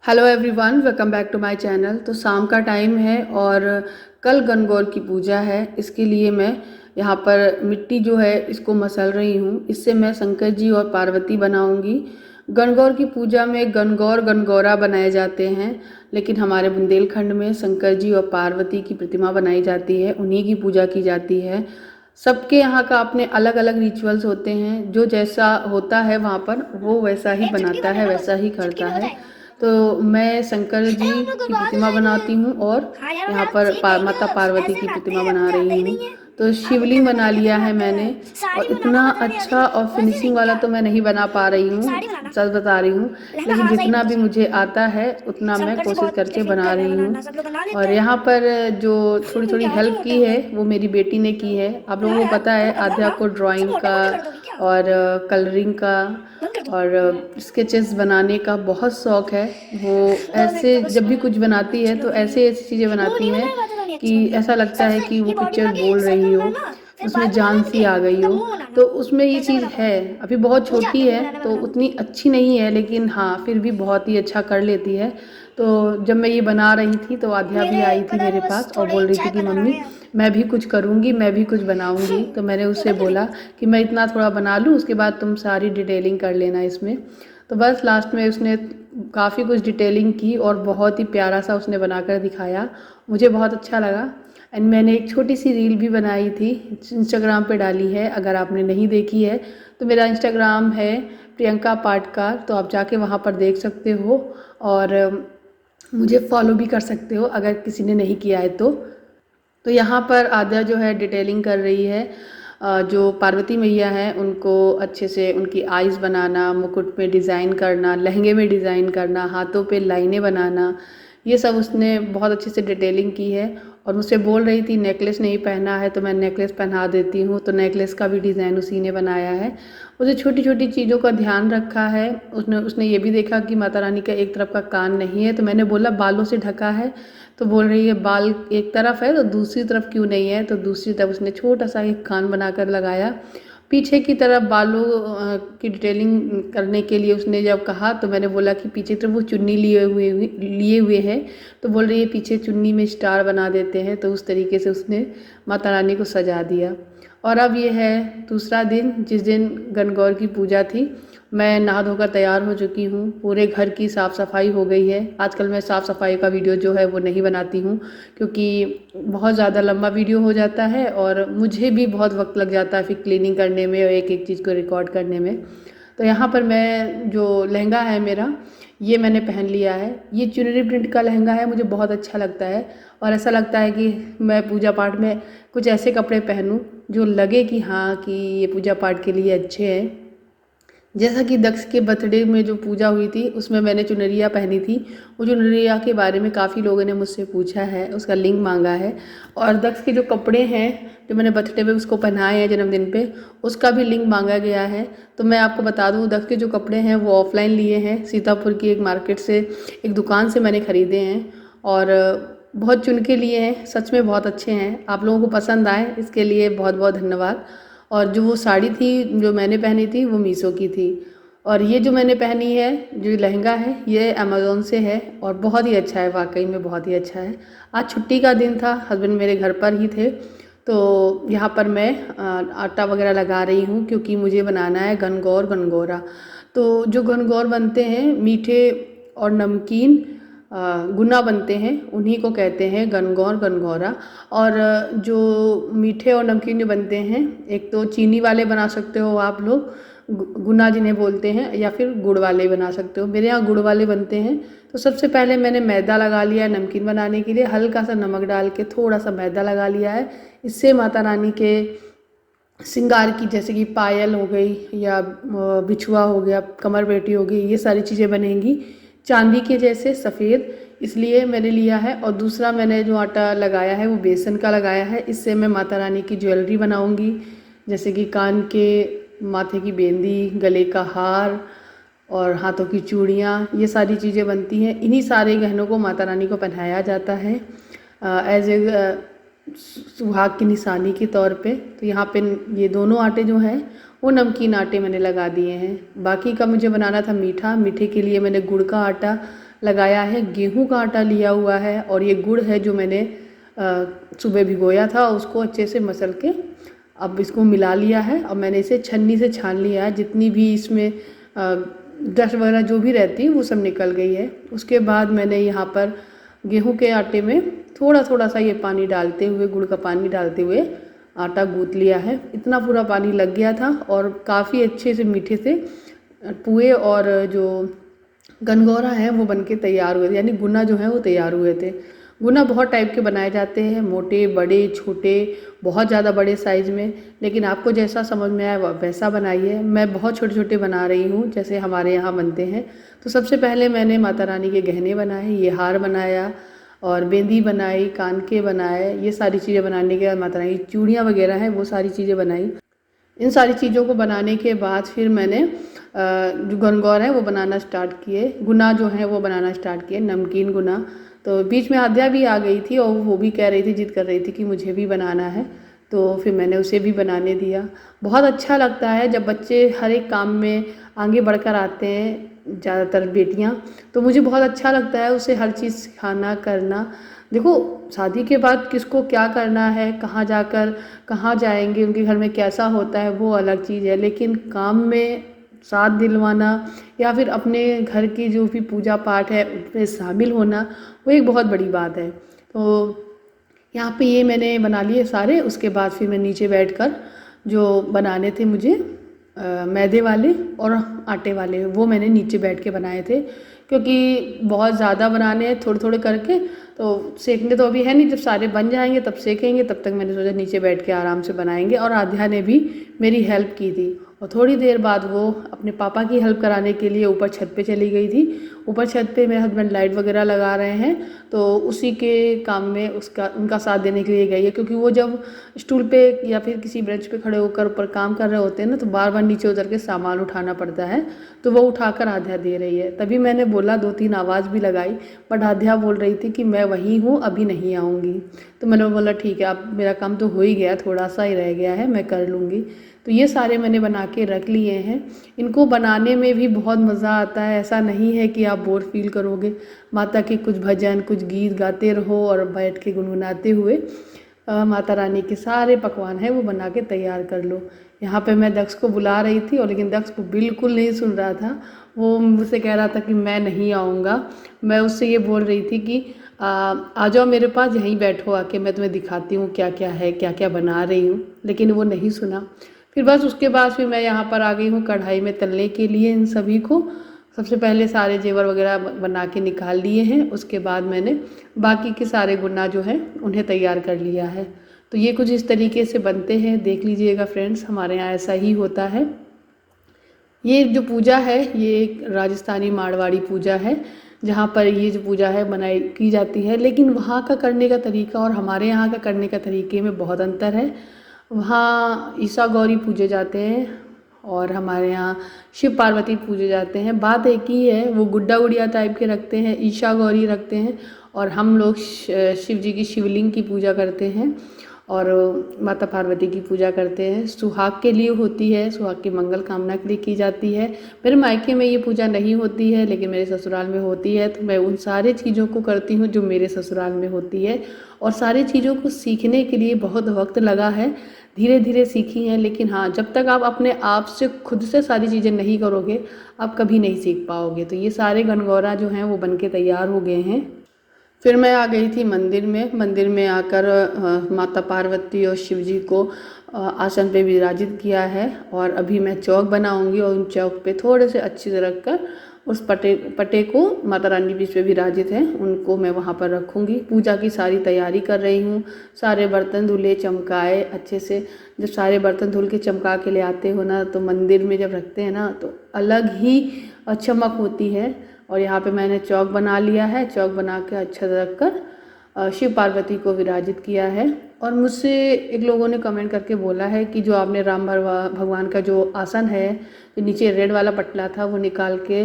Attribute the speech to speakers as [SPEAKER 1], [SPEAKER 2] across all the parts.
[SPEAKER 1] Hello everyone, welcome back to my channel. तो शाम का टाइम है और कल गणगौर की पूजा है। इसके लिए मैं यहाँ पर मिट्टी जो है इसको मसल रही हूँ। इससे मैं शंकर जी और पार्वती बनाऊँगी। गणगौर की पूजा में गणगौर गणगौरा बनाए जाते हैं, लेकिन हमारे बुंदेलखंड में शंकर जी और पार्वती की प्रतिमा बनाई जाती है, उन्हीं की पूजा की जाती है। सबके यहाँ का अपने अलग अलग रिचुअल्स होते हैं, जो जैसा होता है वहाँ पर वो वैसा ही बनाता है, वैसा ही करता है। तो मैं शंकर जी की प्रतिमा बनाती हूँ और यहाँ पर माता पार्वती की प्रतिमा बना रही हूँ। तो शिवलिंग बना लिया है मैंने, और इतना अच्छा और फिनिशिंग वाला तो मैं नहीं बना पा रही हूँ, सच बता रही हूँ। लेकिन जितना भी मुझे आता है उतना मैं कोशिश करके बना रही हूँ। और यहाँ पर जो थोड़ी थोड़ी हेल्प की है वो मेरी बेटी ने की है। आप लोगों को पता है आद्या को ड्राइंग का और कलरिंग का और स्केचेस बनाने का बहुत शौक़ है। वो ऐसे जब भी कुछ बनाती है तो ऐसे ऐसी चीज़ें बनाती है कि ऐसा लगता है कि वो पिक्चर बोल रही हो, उसमें जान सी आ गई हो। तो उसमें ये चीज़ है। अभी बहुत छोटी है तो उतनी अच्छी नहीं है, लेकिन हाँ फिर भी बहुत ही अच्छा कर लेती है। तो जब मैं ये बना रही थी तो आध्या भी आई थी मेरे पास और बोल रही थी कि मम्मी मैं भी कुछ करूँगी, मैं भी कुछ बनाऊँगी। तो मैंने उससे बोला कि मैं इतना थोड़ा बना लूँ, उसके बाद तुम सारी डिटेलिंग कर लेना इसमें। तो बस लास्ट में उसने काफ़ी कुछ डिटेलिंग की और बहुत ही प्यारा सा उसने बनाकर दिखाया, मुझे बहुत अच्छा लगा। एंड मैंने एक छोटी सी रील भी बनाई थी, इंस्टाग्राम पे डाली है। अगर आपने नहीं देखी है तो मेरा इंस्टाग्राम है प्रियंका पाटकार, तो आप जाके वहाँ पर देख सकते हो और मुझे फॉलो भी कर सकते हो अगर किसी ने नहीं किया है तो यहाँ पर आद्या जो है डिटेलिंग कर रही है। जो पार्वती मैया हैं उनको अच्छे से उनकी आइज़ बनाना, मुकुट में डिज़ाइन करना, लहंगे में डिज़ाइन करना, हाथों पे लाइनें बनाना, ये सब उसने बहुत अच्छे से डिटेलिंग की है। और मुझसे बोल रही थी नेकलेस नहीं पहना है तो मैं नेकलेस पहना देती हूँ, तो नेकलेस का भी डिज़ाइन उसी ने बनाया है। उसने छोटी छोटी चीज़ों का ध्यान रखा है। उसने उसने ये भी देखा कि माता रानी का एक तरफ का कान नहीं है, तो मैंने बोला बालों से ढका है, तो बोल रही है बाल एक तरफ है तो दूसरी तरफ क्यों नहीं है। तो दूसरी तरफ उसने छोटा सा एक कान बनाकर लगाया। पीछे की तरफ बालों की डिटेलिंग करने के लिए उसने जब कहा तो मैंने बोला कि पीछे तरफ वो चुन्नी लिए हुए हैं, तो बोल रही है पीछे चुन्नी में स्टार बना देते हैं। तो उस तरीके से उसने माता रानी को सजा दिया। और अब ये है दूसरा दिन, जिस दिन गणगौर की पूजा थी। मैं नहा धोकर तैयार हो चुकी हूँ, पूरे घर की साफ़ सफाई हो गई है। आजकल मैं साफ़ सफाई का वीडियो जो है वो नहीं बनाती हूँ, क्योंकि बहुत ज़्यादा लंबा वीडियो हो जाता है और मुझे भी बहुत वक्त लग जाता है फिर क्लीनिंग करने में और एक एक चीज़ को रिकॉर्ड करने में। तो यहाँ पर मैं जो लहंगा है मेरा, ये मैंने पहन लिया है। ये चुनरी प्रिंट का लहंगा है, मुझे बहुत अच्छा लगता है। और ऐसा लगता है कि मैं पूजा पाठ में कुछ ऐसे कपड़े पहनूं जो लगे कि हाँ कि ये पूजा पाठ के लिए अच्छे हैं। जैसा कि दक्ष के बर्थडे में जो पूजा हुई थी उसमें मैंने चुनरिया पहनी थी। वो चुनरिया के बारे में काफ़ी लोगों ने मुझसे पूछा है, उसका लिंक मांगा है। और दक्ष के जो कपड़े हैं जो मैंने बर्थडे में उसको पहनाए हैं जन्मदिन पे, उसका भी लिंक मांगा गया है। तो मैं आपको बता दूं, दक्ष के जो कपड़े हैं वो ऑफलाइन लिए हैं, सीतापुर की एक मार्केट से, एक दुकान से मैंने ख़रीदे हैं और बहुत चुन के लिए हैं। सच में बहुत अच्छे हैं, आप लोगों को पसंद आए इसके लिए बहुत बहुत धन्यवाद। और जो वो साड़ी थी जो मैंने पहनी थी वो मीशो की थी। और ये जो मैंने पहनी है जो लहंगा है ये अमेज़ोन से है और बहुत ही अच्छा है, वाकई में बहुत ही अच्छा है। आज छुट्टी का दिन था, हस्बैंड मेरे घर पर ही थे, तो यहाँ पर मैं आटा वगैरह लगा रही हूँ क्योंकि मुझे बनाना है गणगौर गणगौरा। तो जो गणगौर बनते हैं मीठे और नमकीन गुना बनते हैं, उन्हीं को कहते हैं गणगौर गणगौरा। और जो मीठे और नमकीन जो बनते हैं, एक तो चीनी वाले बना सकते हो आप लोग, गुना जिन्हें बोलते हैं, या फिर गुड़ वाले बना सकते हो। मेरे यहाँ गुड़ वाले बनते हैं। तो सबसे पहले मैंने मैदा लगा लिया नमकीन बनाने के लिए, हल्का सा नमक डाल के थोड़ा सा मैदा लगा लिया है। इससे माता रानी के श्रृंगार की, जैसे कि पायल हो गई या बिछुआ हो गया, कमर बेटी हो गई, ये सारी चीज़ें बनेंगी चांदी के जैसे सफ़ेद, इसलिए मैंने लिया है। और दूसरा मैंने जो आटा लगाया है वो बेसन का लगाया है। इससे मैं माता रानी की ज्वेलरी बनाऊंगी, जैसे कि कान के, माथे की बेंदी, गले का हार और हाथों की चूड़ियाँ, ये सारी चीज़ें बनती हैं। इन्हीं सारे गहनों को माता रानी को पहनाया जाता है एज ए सुहाग की निशानी के तौर पे। तो यहाँ पे ये दोनों आटे जो हैं वो नमकीन आटे मैंने लगा दिए हैं। बाकी का मुझे बनाना था मीठा। मीठे के लिए मैंने गुड़ का आटा लगाया है, गेहूं का आटा लिया हुआ है और ये गुड़ है जो मैंने सुबह भिगोया था, उसको अच्छे से मसल के अब इसको मिला लिया है। अब मैंने इसे छन्नी से छान लिया है, जितनी भी इसमें डस्ट वगैरह जो भी रहती है वो सब निकल गई है। उसके बाद मैंने यहाँ पर गेहूं के आटे में थोड़ा थोड़ा सा ये पानी डालते हुए, गुड़ का पानी डालते हुए आटा गूँथ लिया है। इतना पूरा पानी लग गया था और काफ़ी अच्छे से मीठे से पुए और जो गनगौरा है वो बनके तैयार हुए थे, यानी गुना जो है वो तैयार हुए थे। गुना बहुत टाइप के बनाए जाते हैं, मोटे, बड़े, छोटे, बहुत ज़्यादा बड़े साइज़ में, लेकिन आपको जैसा समझ में आए वैसा बनाइए। मैं बहुत छोटे छोटे बना रही हूँ जैसे हमारे यहाँ बनते हैं। तो सबसे पहले मैंने माता रानी के गहने बनाए, ये हार बनाया और बेंदी बनाई, कान के बनाए, ये सारी चीज़ें बनाने के बाद माता रानी की चूड़ियाँ वगैरह हैं वो सारी चीज़ें बनाई। इन सारी चीज़ों को बनाने के बाद फिर मैंने जो गनगौर है वो बनाना स्टार्ट किए, गुना जो है वो बनाना स्टार्ट किए, नमकीन गुना। तो बीच में आद्या भी आ गई थी और वो भी कह रही थी, जिद कर रही थी कि मुझे भी बनाना है, तो फिर मैंने उसे भी बनाने दिया। बहुत अच्छा लगता है जब बच्चे हर एक काम में आगे बढ़कर आते हैं, ज़्यादातर बेटियाँ, तो मुझे बहुत अच्छा लगता है उसे हर चीज़ सिखाना करना। देखो, शादी के बाद किसको क्या करना है, कहाँ जाकर कहाँ जाएंगे, उनके घर में कैसा होता है वो अलग चीज़ है, लेकिन काम में साथ दिलवाना या फिर अपने घर की जो भी पूजा पाठ है उसमें शामिल होना वो एक बहुत बड़ी बात है। तो यहाँ पे ये मैंने बना लिए सारे। उसके बाद फिर मैं नीचे बैठकर जो बनाने थे मुझे मैदे वाले और आटे वाले, वो मैंने नीचे बैठ के बनाए थे, क्योंकि बहुत ज़्यादा बनाने हैं थोड़े थोड़े करके। तो सेकने तो अभी है नहीं, जब सारे बन जाएंगे तब सेकेंगे, तब तक मैंने सोचा नीचे बैठ के आराम से बनाएंगे। और आध्या ने भी मेरी हेल्प की थी और थोड़ी देर बाद वो अपने पापा की हेल्प कराने के लिए ऊपर छत पे चली गई थी। ऊपर छत पे मेरे हस्बैंड लाइट वगैरह लगा रहे हैं, तो उसी के काम में उनका साथ देने के लिए गई है, क्योंकि वो जब स्टूल पे या फिर किसी बेंच पे खड़े होकर ऊपर काम कर रहे होते हैं ना, तो बार बार नीचे उतर के सामान उठाना पड़ता है, तो वो उठाकर आध्या दे रही है। तभी मैंने बोला, 2-3 आवाज़ भी लगाई, बट आध्या बोल रही थी कि मैं वहीं हूँ, अभी नहीं आऊँगी। तो मैंने बोला ठीक है, अब मेरा काम तो हो ही गया, थोड़ा सा ही रह गया है, मैं कर लूँगी। तो ये सारे मैंने बना के रख लिए हैं। इनको बनाने में भी बहुत मज़ा आता है, ऐसा नहीं है कि आप बोर फील करोगे। माता के कुछ भजन, कुछ गीत गाते रहो और बैठ के गुनगुनाते हुए माता रानी के सारे पकवान हैं वो बना के तैयार कर लो। यहाँ पे मैं दक्ष को बुला रही थी और लेकिन दक्ष को बिल्कुल नहीं सुन रहा था। वो मुझसे कह रहा था कि मैं नहीं आऊँगा। मैं उससे ये बोल रही थी कि आ जाओ मेरे पास, यहीं बैठो आके, मैं तुम्हें दिखाती हूँ क्या क्या है, क्या क्या बना रही हूँ, लेकिन वो नहीं सुना। फिर बस उसके बाद फिर मैं यहाँ पर आ गई हूँ कढ़ाई में तलने के लिए इन सभी को। सबसे पहले सारे जेवर वगैरह बना के निकाल लिए हैं, उसके बाद मैंने बाकी के सारे गुना जो है उन्हें तैयार कर लिया है। तो ये कुछ इस तरीके से बनते हैं, देख लीजिएगा फ्रेंड्स, हमारे यहाँ ऐसा ही होता है। ये जो पूजा है ये एक राजस्थानी मारवाड़ी पूजा है, जहाँ पर ये जो पूजा है बनाई की जाती है, लेकिन वहाँ का करने का तरीका और हमारे यहाँ का करने का तरीके में बहुत अंतर है। वहाँ ईसा गौरी पूजे जाते हैं और हमारे यहाँ शिव पार्वती पूजे जाते हैं। बात एक ही है, वो गुड्डा गुड़िया टाइप के रखते हैं, ईशा गौरी रखते हैं, और हम लोग शिव जी की शिवलिंग की पूजा करते हैं और माता पार्वती की पूजा करते हैं। सुहाग के लिए होती है, सुहाग की मंगल कामना के लिए की जाती है। मेरे मायके में ये पूजा नहीं होती है, लेकिन मेरे ससुराल में होती है, तो मैं उन सारे चीज़ों को करती हूँ जो मेरे ससुराल में होती है। और सारी चीज़ों को सीखने के लिए बहुत वक्त लगा है, धीरे धीरे सीखी हैं, लेकिन हाँ, जब तक आप अपने आप से खुद से सारी चीज़ें नहीं करोगे आप कभी नहीं सीख पाओगे। तो ये सारे गनगौरा जो हैं वो बन के तैयार हो गए हैं। फिर मैं आ गई थी मंदिर में। मंदिर में आकर माता पार्वती और शिव जी को आसन पे विराजित किया है, और अभी मैं चौक बनाऊंगी और उन चौक पे थोड़े से अच्छी से रख कर उस पटे को, माता रानी बीच पे विराजित हैं, उनको मैं वहाँ पर रखूँगी। पूजा की सारी तैयारी कर रही हूँ, सारे बर्तन धुले चमकाए अच्छे से। जब सारे बर्तन धुल के चमका के ले आते हो ना, तो मंदिर में जब रखते हैं ना तो अलग ही चमक होती है। और यहाँ पे मैंने चौक बना लिया है, चौक बना के अच्छा रख कर शिव पार्वती को विराजित किया है। और मुझसे एक लोगों ने कमेंट करके बोला है कि जो आपने राम भगवान का जो आसन है, जो नीचे रेड वाला पटला था वो निकाल के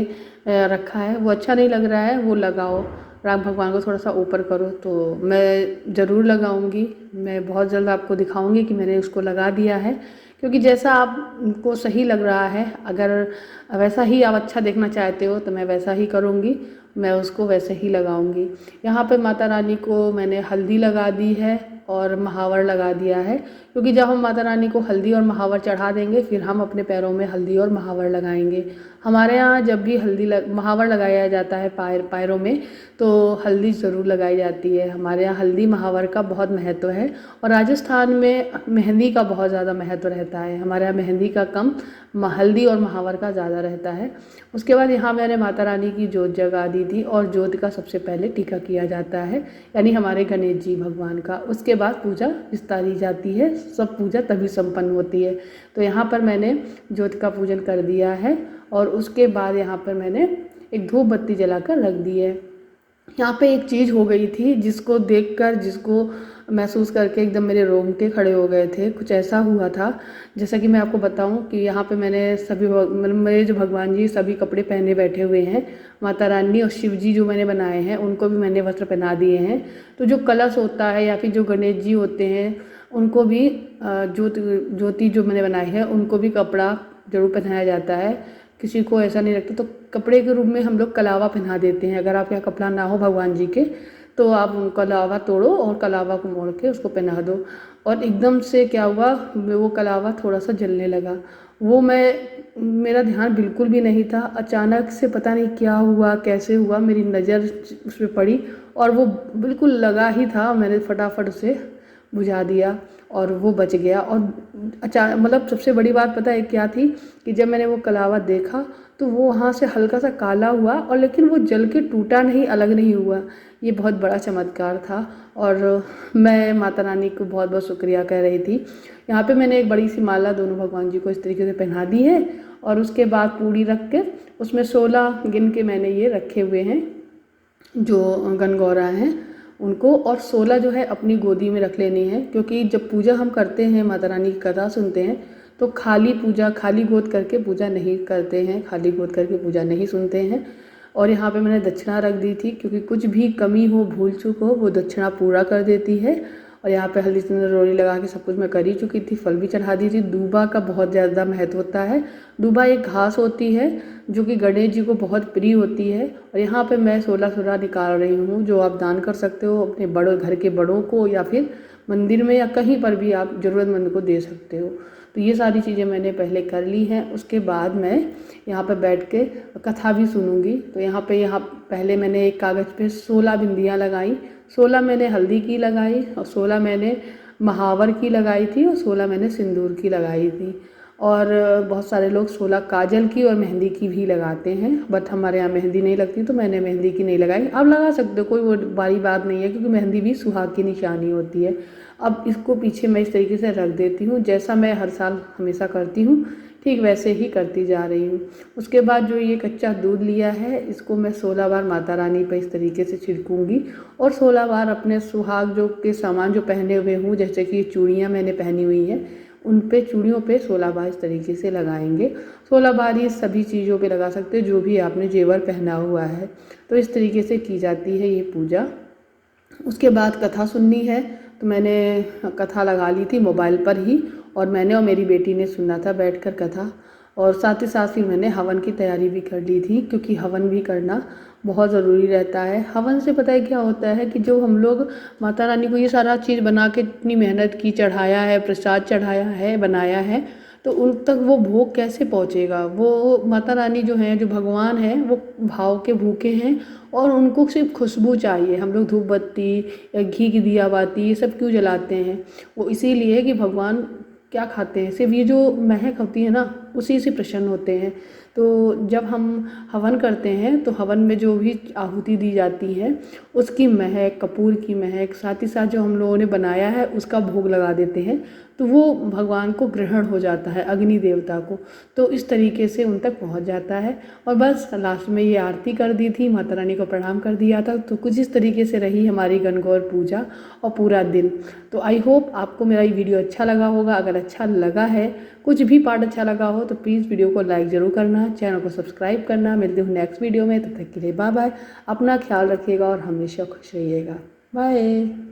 [SPEAKER 1] रखा है, वो अच्छा नहीं लग रहा है, वो लगाओ, राम भगवान को थोड़ा सा ऊपर करो। तो मैं ज़रूर लगाऊंगी, मैं बहुत जल्द आपको दिखाऊंगी कि मैंने उसको लगा दिया है, क्योंकि जैसा आपको सही लग रहा है, अगर वैसा ही आप अच्छा देखना चाहते हो तो मैं वैसा ही करूँगी। मैं उसको वैसे ही लगाऊंगी। यहाँ पे माता रानी को मैंने हल्दी लगा दी है और महावर लगा दिया है, क्योंकि जब हम माता रानी को हल्दी और महावर चढ़ा देंगे फिर हम अपने पैरों में हल्दी और महावर लगाएंगे। हमारे यहाँ जब भी महावर लगाया जाता है पैरों में तो हल्दी ज़रूर लगाई जाती है। हमारे यहाँ हल्दी महावर का बहुत महत्व है और राजस्थान में मेहंदी का बहुत ज़्यादा महत्व रहता है। हमारे यहाँ मेहंदी का कम, हल्दी और महावर का ज़्यादा रहता है। उसके बाद यहाँ मैंने माता रानी की जोत जगा दी थी और जोत का सबसे पहले टीका किया जाता है, यानी हमारे गणेश जी भगवान का। उसके बाद पूजा विस्तारी जाती है, सब पूजा तभी संपन्न होती है। तो यहाँ पर मैंने जोत का पूजन कर दिया है और उसके बाद यहाँ पर मैंने एक धूप बत्ती जलाकर रख दी है। यहाँ पे एक चीज़ हो गई थी जिसको देखकर, जिसको महसूस करके एकदम मेरे रोंगटे खड़े हो गए थे। कुछ ऐसा हुआ था, जैसा कि मैं आपको बताऊं कि यहाँ पे मैंने सभी मेरे जो भगवान जी सभी कपड़े पहने बैठे हुए हैं। माता रानी और शिव जी जो मैंने बनाए हैं उनको भी मैंने वस्त्र पहना दिए हैं। तो जो कलश होता है या फिर जो गणेश जी होते हैं उनको भी ज्योति जो मैंने बनाई है उनको भी कपड़ा जरूर पहनाया जाता है। किसी को ऐसा नहीं लगता तो कपड़े के रूप में हम लोग कलावा पहना देते हैं। अगर आपके यहाँ कपड़ा ना हो भगवान जी के तो आप कलावा तोड़ो और कलावा को मोड़ के उसको पहना दो। और एकदम से क्या हुआ, वो कलावा थोड़ा सा जलने लगा। वो मेरा ध्यान बिल्कुल भी नहीं था, अचानक से पता नहीं क्या हुआ, कैसे हुआ, मेरी नज़र उस पर पड़ी और वो बिल्कुल लगा ही था। मैंने फटाफट उसे बुझा दिया और वो बच गया। और अचानक मतलब सबसे बड़ी बात पता है क्या थी कि जब मैंने वो कलावा देखा तो वो वहाँ से हल्का सा काला हुआ और लेकिन वो जल के टूटा नहीं, अलग नहीं हुआ। ये बहुत बड़ा चमत्कार था और मैं माता रानी को बहुत बहुत शुक्रिया कह रही थी। यहाँ पे मैंने एक बड़ी सी माला दोनों भगवान जी को इस तरीके से पहना दी है और उसके बाद पूड़ी रख के उसमें 16 गिन के मैंने ये रखे हुए हैं जो गनगौरा हैं उनको, और 16 जो है अपनी गोदी में रख लेनी है। क्योंकि जब पूजा हम करते हैं, माता रानी की कथा सुनते हैं तो खाली गोद करके पूजा नहीं करते हैं, खाली गोद करके पूजा नहीं सुनते हैं। और यहाँ पे मैंने दक्षिणा रख दी थी क्योंकि कुछ भी कमी हो, भूल चूक हो, वो दक्षिणा पूरा कर देती है। और यहाँ पे हल्दी सिंदूर रोली लगा के सब कुछ मैं कर ही चुकी थी, फल भी चढ़ा दी थी। दूबा का बहुत ज़्यादा महत्व होता है। दूबा एक घास होती है जो कि गणेश जी को बहुत प्रिय होती है। और यहाँ पे मैं 16 निकाल रही हूँ जो आप दान कर सकते हो अपने बड़ों, घर के बड़ों को, या फिर मंदिर में या कहीं पर भी आप ज़रूरतमंद को दे सकते हो। तो ये सारी चीज़ें मैंने पहले कर ली हैं। उसके बाद मैं यहाँ पर बैठ के कथा भी सुनूंगी। तो यहाँ पहले मैंने एक कागज़ पे 16 बिंदियाँ लगाई। 16 मैंने हल्दी की लगाई और 16 मैंने महावर की लगाई थी और 16 मैंने सिंदूर की लगाई थी। और बहुत सारे लोग 16 काजल की और मेहंदी की भी लगाते हैं, बट हमारे यहाँ मेहंदी नहीं लगती तो मैंने मेहंदी की नहीं लगाई। आप लगा सकते हो, कोई वो बड़ी बात नहीं है, क्योंकि मेहंदी भी सुहाग की निशानी होती है। अब इसको पीछे मैं इस तरीके से रख देती हूँ, जैसा मैं हर साल हमेशा करती हूँ ठीक वैसे ही करती जा रही हूँ। उसके बाद जो ये कच्चा दूध लिया है इसको मैं 16 बार माता रानी पर इस तरीके से छिड़कूँगी और 16 बार अपने सुहाग जो के सामान जो पहने हुए हूँ, जैसे कि चूड़ियाँ मैंने पहनी हुई हैं, उन पे चूड़ियों पे 16 बार इस तरीके से लगाएंगे। 16 बार ये सभी चीज़ों पे लगा सकते हो जो भी आपने जेवर पहना हुआ है। तो इस तरीके से की जाती है ये पूजा। उसके बाद कथा सुननी है तो मैंने कथा लगा ली थी मोबाइल पर ही, और मैंने और मेरी बेटी ने सुना था बैठकर कथा। और साथ ही साथ फिर मैंने हवन की तैयारी भी कर ली थी, क्योंकि हवन भी करना बहुत ज़रूरी रहता है। हवन से पता है क्या होता है कि जो हम लोग माता रानी को ये सारा चीज़ बना के इतनी मेहनत की, चढ़ाया है, प्रसाद चढ़ाया है, बनाया है, तो उन तक वो भोग कैसे पहुँचेगा। वो माता रानी जो हैं, जो भगवान हैं, वो भाव के भूखे हैं और उनको सिर्फ खुशबू चाहिए। हम लोग धूप बत्ती या घी की दिया बाती ये सब क्यों जलाते हैं, वो इसीलिए कि भगवान क्या खाते हैं, सिर्फ ये जो महक होती है ना उसी से प्रसन्न होते हैं। तो जब हम हवन करते हैं तो हवन में जो भी आहुति दी जाती है उसकी महक, कपूर की महक, साथ ही साथ जो हम लोगों ने बनाया है उसका भोग लगा देते हैं, तो वो भगवान को ग्रहण हो जाता है, अग्नि देवता को, तो इस तरीके से उन तक पहुंच जाता है। और बस लास्ट में ये आरती कर दी थी, माता रानी को प्रणाम कर दिया था। तो कुछ इस तरीके से रही हमारी गणगौर पूजा और पूरा दिन। तो आई होप आपको मेरा ये वीडियो अच्छा लगा होगा। अगर अच्छा लगा है, कुछ भी पार्ट अच्छा लगा हो तो प्लीज़ वीडियो को लाइक ज़रूर करना, चैनल को सब्सक्राइब करना। मिलते हूँ नेक्स्ट वीडियो में, तब तक के लिए बाय बाय। अपना ख्याल रखिएगा और हमेशा खुश रहिएगा। बाय।